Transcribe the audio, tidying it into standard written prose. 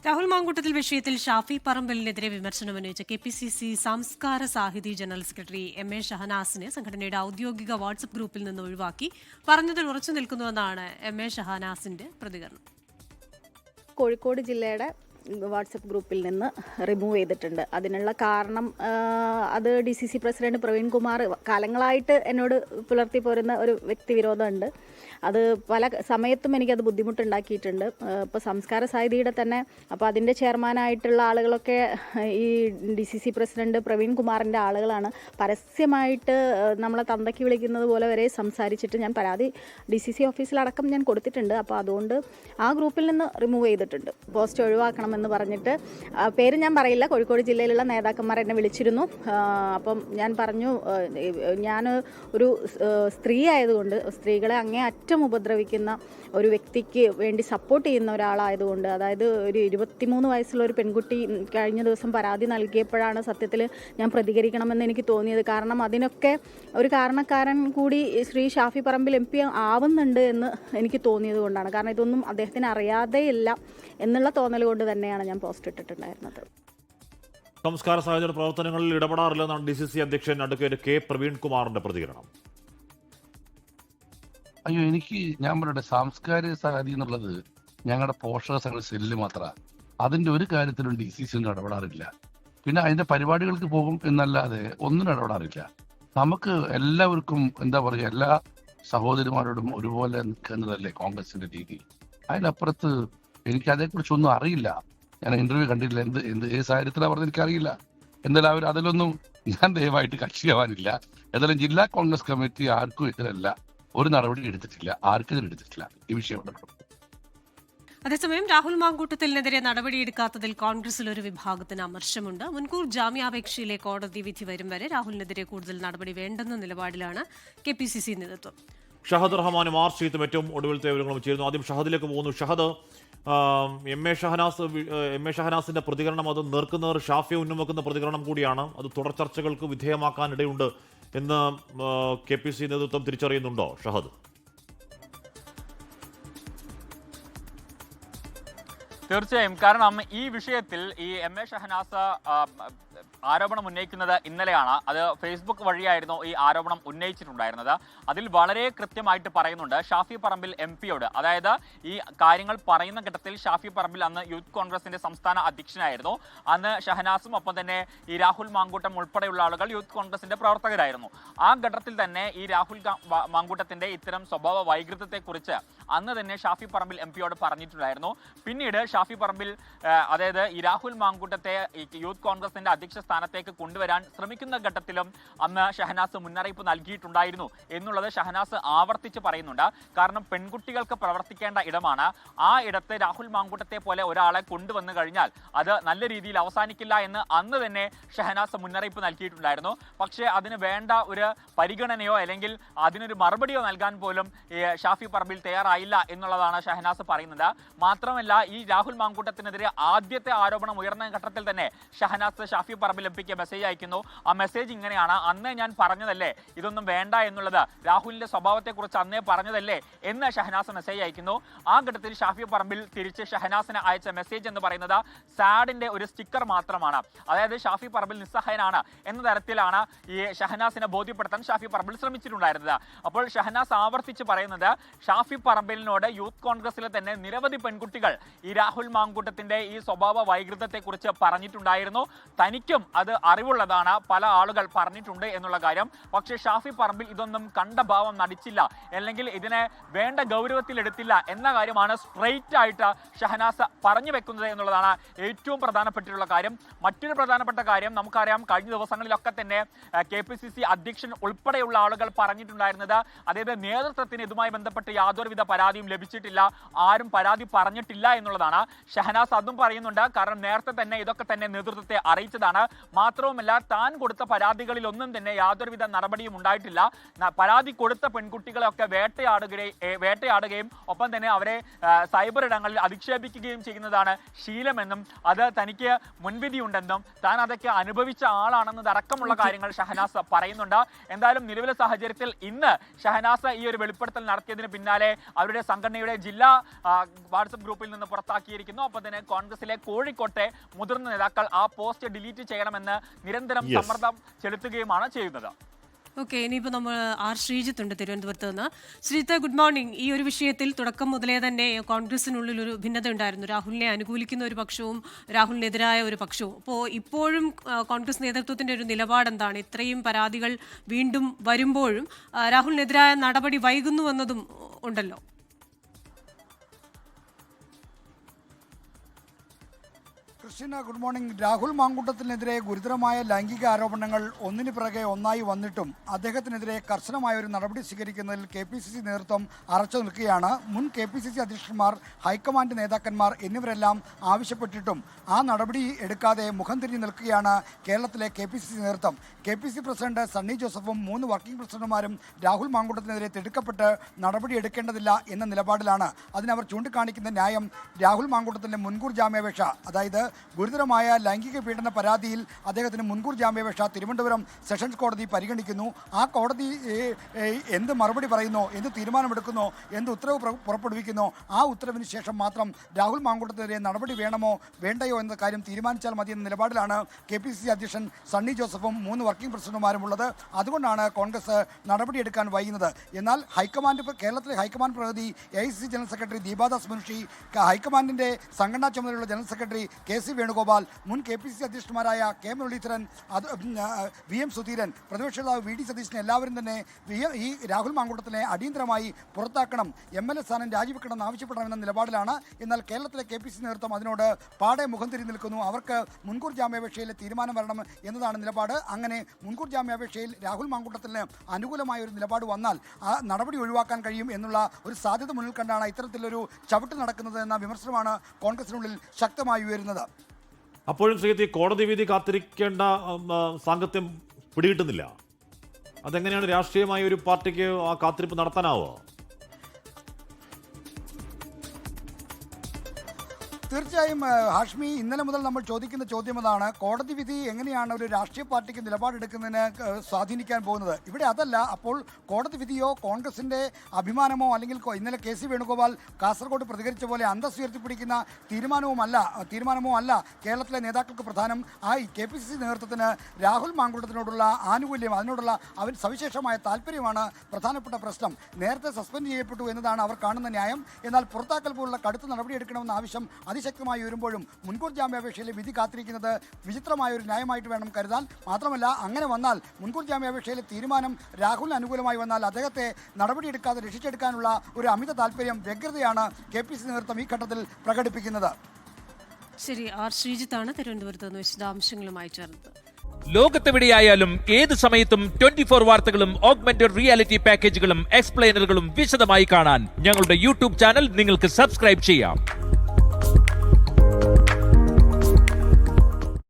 രാഹുൽ മാങ്കൂട്ടത്തിൽ വിഷയത്തിൽ ഷാഫി പറമ്പലിനെതിരെ വിമർശനം ഉന്നയിച്ച KPCC സംസ്കാര സാഹിതി ജനറൽ സെക്രട്ടറി MA ഷഹനാസിനെ സംഘടനയുടെ ഔദ്യോഗിക വാട്സ്ആപ്പ് ഗ്രൂപ്പിൽ നിന്ന് ഒഴിവാക്കി പറഞ്ഞതിൽ ഉറച്ചു നിൽക്കുന്നുവെന്നാണ് MA ഷഹനാസിന്റെ പ്രതികരണം. കോഴിക്കോട് ജില്ലയുടെ വാട്സപ്പ് ഗ്രൂപ്പിൽ നിന്ന് റിമൂവ് ചെയ്തിട്ടുണ്ട്. അതിനുള്ള കാരണം അത് DCC പ്രസിഡന്റ് പ്രവീൺ കുമാർ കാലങ്ങളായിട്ട് എന്നോട് പുലർത്തി പോരുന്ന ഒരു വ്യക്തിവിരോധമുണ്ട്. അത് പല സമയത്തും എനിക്കത് ബുദ്ധിമുട്ടുണ്ടാക്കിയിട്ടുണ്ട്. ഇപ്പോൾ സംസ്കാര സാഹിതിയുടെ തന്നെ അപ്പോൾ അതിൻ്റെ ചെയർമാനായിട്ടുള്ള ആളുകളൊക്കെ ഈ DCC പ്രസിഡന്റ് പ്രവീൺ കുമാറിൻ്റെ ആളുകളാണ്. പരസ്യമായിട്ട് നമ്മളെ തന്തയ്ക്ക് വിളിക്കുന്നത് പോലെ വരെ സംസാരിച്ചിട്ട് ഞാൻ പരാതി DCC ഓഫീസിലടക്കം ഞാൻ കൊടുത്തിട്ടുണ്ട്. അപ്പോൾ അതുകൊണ്ട് ആ ഗ്രൂപ്പിൽ നിന്ന് റിമൂവ് ചെയ്തിട്ടുണ്ട്. പോസ്റ്റ് ഒഴിവാക്കണം എന്ന് പറഞ്ഞിട്ട് പേര് ഞാൻ പറയില്ല. കോഴിക്കോട് ജില്ലയിലുള്ള നേതാക്കന്മാർ എന്നെ വിളിച്ചിരുന്നു. അപ്പം ഞാൻ പറഞ്ഞു, ഞാൻ ഒരു സ്ത്രീ ആയതുകൊണ്ട് സ്ത്രീകളെ അങ്ങേയറ്റം ഉപദ്രവിക്കുന്ന ഒരു വ്യക്തിക്ക് വേണ്ടി സപ്പോർട്ട് ചെയ്യുന്ന ഒരാളായതുകൊണ്ട്, അതായത് ഒരു 23 വയസ്സുള്ള ഒരു പെൺകുട്ടി കഴിഞ്ഞ ദിവസം പരാതി നൽകിയപ്പോഴാണ് സത്യത്തിൽ ഞാൻ പ്രതികരിക്കണമെന്ന് എനിക്ക് തോന്നിയത്. കാരണം അതിനൊക്കെ ഒരു കാരണക്കാരൻ കൂടി ശ്രീ ഷാഫി പറമ്പിൽ MP ആവുന്നുണ്ട് എന്ന് എനിക്ക് തോന്നിയത് കൊണ്ടാണ്. കാരണം ഇതൊന്നും അദ്ദേഹത്തിന് അറിയാതെയില്ല എന്നുള്ള തോന്നൽ കൊണ്ട് തന്നെയാണ് ഞാൻ പോസ്റ്റ് ഇട്ടിട്ടുണ്ടായിരുന്നത്. സംസ്കാര സാഹിത്യ പ്രവർത്തനങ്ങളിൽ ഇടപെടാറില്ലെന്നാണ് DCC അധ്യക്ഷൻ അഡ്വക്കേറ്റ് K പ്രവീൺ കുമാറിന്റെ പ്രതികരണം. അയ്യോ, ഞാൻ പറയട്ടെ, സാംസ്കാരിക സാഹിതി എന്നുള്ളത് ഞങ്ങളുടെ പോഷക സംഘ സെല്ല് മാത്രമാണ്. അതിന്റെ ഒരു കാര്യത്തിലും DCC ഒന്നും ഇടപെടാറില്ല. പിന്നെ അതിന്റെ പരിപാടികൾക്ക് പോകും എന്നല്ലാതെ ഒന്നും ഇടപെടാറില്ല. നമുക്ക് എല്ലാവർക്കും എന്താ പറയുക, എല്ലാ സഹോദരിമാരോടും ഒരുപോലെ നിൽക്കുന്നതല്ലേ കോൺഗ്രസിന്റെ രീതി. അതിനപ്പുറത്ത് എനിക്ക് അതേക്കുറിച്ചൊന്നും അറിയില്ല. ഞാൻ ഇന്റർവ്യൂ കണ്ടില്ല. ഏത് സാഹചര്യത്തിലാണ് പറഞ്ഞത് എനിക്കറിയില്ല. എന്തായാലും അതിലൊന്നും ഞാൻ ദയവായിട്ട് കക്ഷിയാവാനില്ല. ഏതായാലും ജില്ലാ കോൺഗ്രസ് കമ്മിറ്റി ആർക്കും ഇതിലല്ല ഒരു നടപടി എടുത്തിട്ടില്ല, ആർക്കും എടുത്തിട്ടില്ല ഈ വിഷയം. അതേസമയം രാഹുൽ മാങ്കൂട്ടത്തിനെതിരെ നടപടിയെടുക്കാത്തതിൽ കോൺഗ്രസിൽ ഒരു വിഭാഗത്തിന് അമർഷമുണ്ട്. മുൻകൂർ ജാമ്യാപേക്ഷയിലെ കോടതി വിധി വരും വരെ രാഹുലിനെതിരെ കൂടുതൽ നടപടി വേണ്ടെന്ന നിലപാടിലാണ് KPCC നേതൃത്വം. ഷഹദ് റഹ്മാനും ആർ ഷീത്തും ഏറ്റവും ഒടുവിലത്തെ വിവരങ്ങളും ചേരുന്നു. ആദ്യം ഷഹദിലേക്ക് പോകുന്നു. ഷഹദ്, MA ഷഹനാസിന്റെ പ്രതികരണം അത് നേർക്കുനേർ ഷാഫിയെ ഉന്നമിക്കുന്ന പ്രതികരണം കൂടിയാണ്. അത് തുടർ ചർച്ചകൾക്ക് വിധേയമാക്കാനിടയുണ്ട് എന്ന് KPCC നേതൃത്വം തിരിച്ചറിയുന്നുണ്ടോ ഷഹദ്? തീർച്ചയായും. കാരണം ഈ വിഷയത്തിൽ ഈ MA ഷഹനാസ് ആരോപണം ഉന്നയിക്കുന്നത് ഇന്നലെയാണ്. അത് ഫേസ്ബുക്ക് വഴിയായിരുന്നു ഈ ആരോപണം ഉന്നയിച്ചിട്ടുണ്ടായിരുന്നത്. അതിൽ വളരെ കൃത്യമായിട്ട് പറയുന്നുണ്ട് ഷാഫി പറമ്പിൽ MP-യോട്, അതായത് ഈ കാര്യങ്ങൾ പറയുന്ന ഘട്ടത്തിൽ ഷാഫി പറമ്പിൽ അന്ന് യൂത്ത് കോൺഗ്രസിന്റെ സംസ്ഥാന അധ്യക്ഷനായിരുന്നു. അന്ന് ഷഹനാസും ഒപ്പം തന്നെ ഈ രാഹുൽ മാങ്കൂട്ടം ഉൾപ്പെടെയുള്ള ആളുകൾ യൂത്ത് കോൺഗ്രസിന്റെ പ്രവർത്തകരായിരുന്നു. ആ ഘട്ടത്തിൽ തന്നെ ഈ രാഹുൽ മാങ്കൂട്ടത്തിന്റെ ഇത്തരം സ്വഭാവ വൈകൃതത്തെക്കുറിച്ച് അന്ന് തന്നെ ഷാഫി പറമ്പിൽ MP-യോട് പറഞ്ഞിട്ടുണ്ടായിരുന്നു. പിന്നീട് ഷാഫി പറമ്പിൽ അതായത് ഈ രാഹുൽ മാങ്കൂട്ടത്തെ യൂത്ത് കോൺഗ്രസിന്റെ അധ്യക്ഷ സ്ഥാനത്തേക്ക് കൊണ്ടുവരാൻ ശ്രമിക്കുന്ന ഘട്ടത്തിലും അന്ന് ഷഹനാസ് മുന്നറിയിപ്പ് നൽകിയിട്ടുണ്ടായിരുന്നു എന്നുള്ളത് ഷഹനാസ് ആവർത്തിച്ച് പറയുന്നുണ്ട്. കാരണം പെൺകുട്ടികൾക്ക് പ്രവർത്തിക്കേണ്ട ഇടമാണ്. ആ ഇടത്ത് രാഹുൽ മാങ്കൂട്ടത്തെ പോലെ ഒരാളെ കൊണ്ടുവന്നു കഴിഞ്ഞാൽ അത് നല്ല രീതിയിൽ അവസാനിക്കില്ല എന്ന് അന്ന് തന്നെ ഷഹനാസ് മുന്നറിയിപ്പ് നൽകിയിട്ടുണ്ടായിരുന്നു. പക്ഷേ അതിന് വേണ്ട ഒരു പരിഗണനയോ അല്ലെങ്കിൽ അതിനൊരു മറുപടിയോ നൽകാൻ പോലും ഷാഫി പറമ്പിൽ തയ്യാറായില്ല എന്നുള്ളതാണ് ഷഹനാസ് പറയുന്നത്. മാത്രമല്ല, ഈ രാഹുൽ മാങ്കൂട്ടത്തിനെതിരെ ആദ്യത്തെ ആരോപണം ഉയർന്ന ഘട്ടത്തിൽ തന്നെ ഷഹനാസ് ഷാഫി പറമ്പിൽ MP-ക്ക് മെസ്സേജ് അയക്കുന്നു. ആ മെസ്സേജ് ഇങ്ങനെയാണ്: അന്നേ ഞാൻ പറഞ്ഞതല്ലേ ഇതൊന്നും വേണ്ട എന്നുള്ളത്, രാഹുലിന്റെ സ്വഭാവത്തെക്കുറിച്ച് അന്നേ പറഞ്ഞതല്ലേ എന്ന് ഷഹനാസ് മെസ്സേജ് അയക്കുന്നു. ആ ഘട്ടത്തിൽ ഷാഫി പറമ്പിൽ തിരിച്ച് ഷഹനാസിന് അയച്ച മെസ്സേജ് എന്ന് പറയുന്നത് സാഡിന്റെ ഒരു സ്റ്റിക്കർ മാത്രമാണ്. അതായത് ഷാഫി പറമ്പിൽ നിസ്സഹായനാണ് എന്ന തരത്തിലാണ് ഈ ഷഹനാസിനെ ബോധ്യപ്പെടുത്താൻ ഷാഫി പറമ്പിൽ ശ്രമിച്ചിട്ടുണ്ടായിരുന്നത്. അപ്പോൾ ഷഹനാസ് ആവർത്തിച്ച് പറയുന്നത് ഷാഫി പറമ്പിലിനോട് യൂത്ത് കോൺഗ്രസിലെ തന്നെ നിരവധി പെൺകുട്ടികൾ ഈ രാഹുൽ മാങ്കൂട്ടത്തിന്റെ ഈ സ്വഭാവ വൈകൃതത്തെക്കുറിച്ച് പറഞ്ഞിട്ടുണ്ടായിരുന്നു. തനിക്കും അത് അറിവുള്ളതാണ്, പല ആളുകൾ പറഞ്ഞിട്ടുണ്ട് എന്നുള്ള കാര്യം. പക്ഷേ ഷാഫി പറമ്പിൽ ഇതൊന്നും കണ്ട ഭാവം നടിച്ചില്ല, അല്ലെങ്കിൽ ഇതിനെ വേണ്ട ഗൗരവത്തിൽ എടുത്തില്ല എന്ന കാര്യമാണ് സ്ട്രെയിറ്റ് ആയിട്ട് ഷഹനാസ് പറഞ്ഞു വെക്കുന്നത് എന്നുള്ളതാണ് ഏറ്റവും പ്രധാനപ്പെട്ടിട്ടുള്ള കാര്യം. മറ്റൊരു പ്രധാനപ്പെട്ട കാര്യം നമുക്കറിയാം, കഴിഞ്ഞ ദിവസങ്ങളിലൊക്കെ തന്നെ KPCC അധ്യക്ഷൻ ഉൾപ്പെടെയുള്ള ആളുകൾ പറഞ്ഞിട്ടുണ്ടായിരുന്നത്, അതായത് നേതൃത്വത്തിന് ഇതുമായി ബന്ധപ്പെട്ട് യാതൊരുവിധ പരാതിയും ലഭിച്ചിട്ടില്ല, ആരും പരാതി പറഞ്ഞിട്ടില്ല എന്നുള്ളതാണ്. ഷഹനാസ് അതും പറയുന്നുണ്ട്. കാരണം നേരത്തെ തന്നെ ഇതൊക്കെ തന്നെ നേതൃത്വത്തെ അറിയിച്ചതാണ്. മാത്രവുമല്ല താൻ കൊടുത്ത പരാതികളിലൊന്നും തന്നെ യാതൊരുവിധ നടപടിയും ഉണ്ടായിട്ടില്ല. പരാതി കൊടുത്ത പെൺകുട്ടികളെയൊക്കെ വേട്ടയാടുകയും ഒപ്പം തന്നെ അവരെ സൈബർ ഇടങ്ങളിൽ അധിക്ഷേപിക്കുകയും ചെയ്യുന്നതാണ് ശീലമെന്നും അത് തനിക്ക് മുൻവിധിയുണ്ടെന്നും താൻ അതൊക്കെ അനുഭവിച്ച ആളാണെന്നതടക്കമുള്ള കാര്യങ്ങൾ ഷഹനാസ് പറയുന്നുണ്ട്. എന്തായാലും നിലവിലെ സാഹചര്യത്തിൽ ഇന്ന് ഷഹനാസ് ഈ ഒരു വെളിപ്പെടുത്തൽ നടത്തിയതിന് പിന്നാലെ അവരുടെ സംഘടനയുടെ ജില്ലാ വാട്സപ്പ് ഗ്രൂപ്പിൽ നിന്ന് പുറത്താക്കിയിരിക്കുന്നു. ഒപ്പം തന്നെ കോൺഗ്രസിലെ കോഴിക്കോട്ടെ മുതിർന്ന നേതാക്കൾ ആ പോസ്റ്റ് ഡിലീറ്റ് ചെയ്യണമെന്ന് നിരന്തരം സമ്മർദ്ദം ചെലുത്തുകയുമാണ് ചെയ്യുന്നത്. ഓക്കെ, ഇനിയിപ്പോൾ നമ്മൾ ആർ ശ്രീജിത്ത് ഉണ്ട് തിരുവനന്തപുരത്ത് നിന്ന്. Sreejith, good morning. ഈ ഒരു വിഷയത്തിൽ തുടക്കം മുതലേ തന്നെ കോൺഗ്രസിനുള്ളിൽ ഒരു ഭിന്നത ഉണ്ടായിരുന്നു. രാഹുലിനെ അനുകൂലിക്കുന്ന ഒരു പക്ഷവും രാഹുലിനെതിരായ ഒരു പക്ഷവും. അപ്പോൾ ഇപ്പോഴും കോൺഗ്രസ് നേതൃത്വത്തിന്റെ ഒരു നിലപാട് എന്താണ്? ഇത്രയും പരാതികൾ വീണ്ടും വരുമ്പോഴും രാഹുലിനെതിരായ നടപടി വൈകുന്നുവെന്നതും ഉണ്ടല്ലോ. Christina, good morning. രാഹുൽ മാങ്കൂട്ടത്തിനെതിരെ ഗുരുതരമായ ലൈംഗിക ആരോപണങ്ങൾ ഒന്നിനു പിറകെ ഒന്നായി വന്നിട്ടും അദ്ദേഹത്തിനെതിരെ കർശനമായ ഒരു നടപടി സ്വീകരിക്കുന്നതിൽ KPCC നേതൃത്വം അറച്ചു നിൽക്കുകയാണ്. മുൻ KPCC അധ്യക്ഷന്മാർ, ഹൈക്കമാൻഡ് നേതാക്കന്മാർ എന്നിവരെല്ലാം ആവശ്യപ്പെട്ടിട്ടും ആ നടപടി എടുക്കാതെ മുഖം തിരിഞ്ഞു നിൽക്കുകയാണ് കേരളത്തിലെ KPCC നേതൃത്വം. KPCC പ്രസിഡന്റ് സണ്ണി ജോസഫും 3 വർക്കിംഗ് പ്രസിഡന്റുമാരും രാഹുൽ മാങ്കൂട്ടത്തിനെതിരെ തിടുക്കപ്പെട്ട് നടപടി എടുക്കേണ്ടതില്ല എന്ന നിലപാടിലാണ്. അതിനവർ ചൂണ്ടിക്കാണിക്കുന്ന ന്യായം രാഹുൽ മാങ്കൂട്ടത്തിൻ്റെ മുൻകൂർ ജാമ്യാപേക്ഷ, അതായത് ഗുരുതരമായ ലൈംഗിക പീഡന പരാതിയിൽ അദ്ദേഹത്തിന് മുൻകൂർ ജാമ്യാപേക്ഷ തിരുവനന്തപുരം സെഷൻസ് കോടതി പരിഗണിക്കുന്നു. ആ കോടതി എന്ത് മറുപടി പറയുന്നോ, എന്ത് തീരുമാനമെടുക്കുന്നോ, എന്ത് ഉത്തരവ് പുറപ്പെടുവിക്കുന്നോ ആ ഉത്തരവിന് ശേഷം മാത്രം രാഹുൽ മാങ്കൂട്ടത്തിനെതിരെ നടപടി വേണമോ വേണ്ടയോ എന്ന കാര്യം തീരുമാനിച്ചാൽ മതി എന്ന നിലപാടിലാണ് KPCC അധ്യക്ഷൻ സണ്ണി ജോസഫും 3 വർക്കിംഗ് പ്രസിഡന്റുമാരും ഉള്ളത്. അതുകൊണ്ടാണ് കോൺഗ്രസ് നടപടിയെടുക്കാൻ വൈകുന്നത്. എന്നാൽ കേരളത്തിലെ ഹൈക്കമാൻഡ് പ്രതിനിധി AICC general secretary Deepa Das Munshi, ഹൈക്കമാൻഡിൻ്റെ സംഘടനാ ചുമതലയുള്ള ജനറൽ സെക്രട്ടറി KC വേണുഗോപാൽ, മുൻ KPCC അധ്യക്ഷന്മാരായ K Muraleedharan, VM Sudheeran, പ്രതിപക്ഷ നേതാവ് VD സതീശൻ എല്ലാവരും തന്നെ ഈ രാഹുൽ മാങ്കൂട്ടത്തിനെ അടിയന്തരമായി പുറത്താക്കണം, MLA സ്ഥാനം രാജിവെക്കണമെന്ന് ആവശ്യപ്പെടണമെന്ന നിലപാടിലാണ്. എന്നാൽ കേരളത്തിലെ KPCC നേതൃത്വം അതിനോട് പാടെ മുഖം തിരിഞ്ഞു നിൽക്കുന്നു. അവർക്ക് മുൻകൂർ ജാമ്യാപേക്ഷയിൽ തീരുമാനം വരണം എന്നതാണ് നിലപാട്. അങ്ങനെ മുൻകൂർ ജാമ്യാപേക്ഷയിൽ രാഹുൽ മാങ്കൂട്ടത്തിന് അനുകൂലമായ ഒരു നിലപാട് വന്നാൽ ആ നടപടി ഒഴിവാക്കാൻ കഴിയും എന്നുള്ള ഒരു സാധ്യത മുന്നിൽ കണ്ടാണ് ഇത്തരത്തിലൊരു ചവിട്ട് നടക്കുന്നത് എന്ന വിമർശനമാണ് കോൺഗ്രസിനുള്ളിൽ ശക്തമായി ഉയരുന്നത്. അപ്പോഴും ശ്രീജിത്ത്, കോടതി വിധി കാത്തിരിക്കേണ്ട സാങ്കത്യം പിടികിട്ടുന്നില്ല. അതെങ്ങനെയാണ് രാഷ്ട്രീയമായ ഒരു പാർട്ടിക്ക് ആ കാത്തിരിപ്പ് നടത്താനാവുക? തീർച്ചയായും ഹാഷ്മി, ഇന്നലെ മുതൽ നമ്മൾ ചോദിക്കുന്ന ചോദ്യം അതാണ്. കോടതി വിധി എങ്ങനെയാണ് ഒരു രാഷ്ട്രീയ പാർട്ടിക്ക് നിലപാടെടുക്കുന്നതിന് സ്വാധീനിക്കാൻ പോകുന്നത്? ഇവിടെ അതല്ല. അപ്പോൾ കോടതി വിധിയോ കോൺഗ്രസിൻ്റെ അഭിമാനമോ അല്ലെങ്കിൽ ഇന്നലെ KC വേണുഗോപാൽ കാസർഗോഡ് പ്രതികരിച്ച പോലെ അന്തസ് ഉയർത്തിപ്പിടിക്കുന്ന തീരുമാനമോ അല്ല കേരളത്തിലെ നേതാക്കൾക്ക് പ്രധാനം. ആ KPCC നേതൃത്വത്തിന് രാഹുൽ മാങ്കൂട്ടത്തിനോടുള്ള ആനുകൂല്യം, അതിനോടുള്ള സവിശേഷമായ താല്പര്യമാണ് പ്രധാനപ്പെട്ട പ്രശ്നം. നേരത്തെ സസ്പെൻഡ് ചെയ്യപ്പെട്ടു എന്നതാണ് അവർ കാണുന്ന ന്യായം. എന്നാൽ പുറത്താക്കൽ പോലുള്ള കടുത്ത നടപടിയെടുക്കണമെന്ന ആവശ്യം അതിശക്തമായി വരുമ്പോഴും മുൻകൂർ ജാമ്യാപേക്ഷയിലെ വിധി കാത്തിരിക്കുന്നത് വിചിത്രമായ ഒരു ന്യായമായിട്ട് വേണം കരുതാൻ. മാത്രമല്ല, അങ്ങനെ വന്നാൽ മുൻകൂർ ജാമ്യാപേക്ഷയിലെ തീരുമാനം രാഹുലിന് അനുകൂലമായി വന്നാൽ അദ്ദേഹത്തെ നടപടിയെടുക്കാതെ രക്ഷിച്ചെടുക്കാനുള്ള ഒരു അമിത താല്പര്യം, വ്യഗ്രതയാണ് KPCC നേതൃത്വം ഈ ഘട്ടത്തിൽ പ്രകടിപ്പിക്കുന്നത്. ശരി, ആർ ശ്രീജിത്താണ് തിരുവനന്തപുരത്ത് നിന്ന് വിശദാംശങ്ങളുമായി ചേർന്നത്. ലോകത്തെവിടെയായാലും ഏത് സമയത്തും 24 വാർത്തകളും ഓഗ്മെന്റഡ് റിയാലിറ്റി പാക്കേജുകളും എക്സ്പ്ലെയിനറുകളും വിശദമായി കാണാൻ ഞങ്ങളുടെ YouTube ചാനൽ നിങ്ങൾക്ക് സബ്സ്ക്രൈബ് ചെയ്യാം.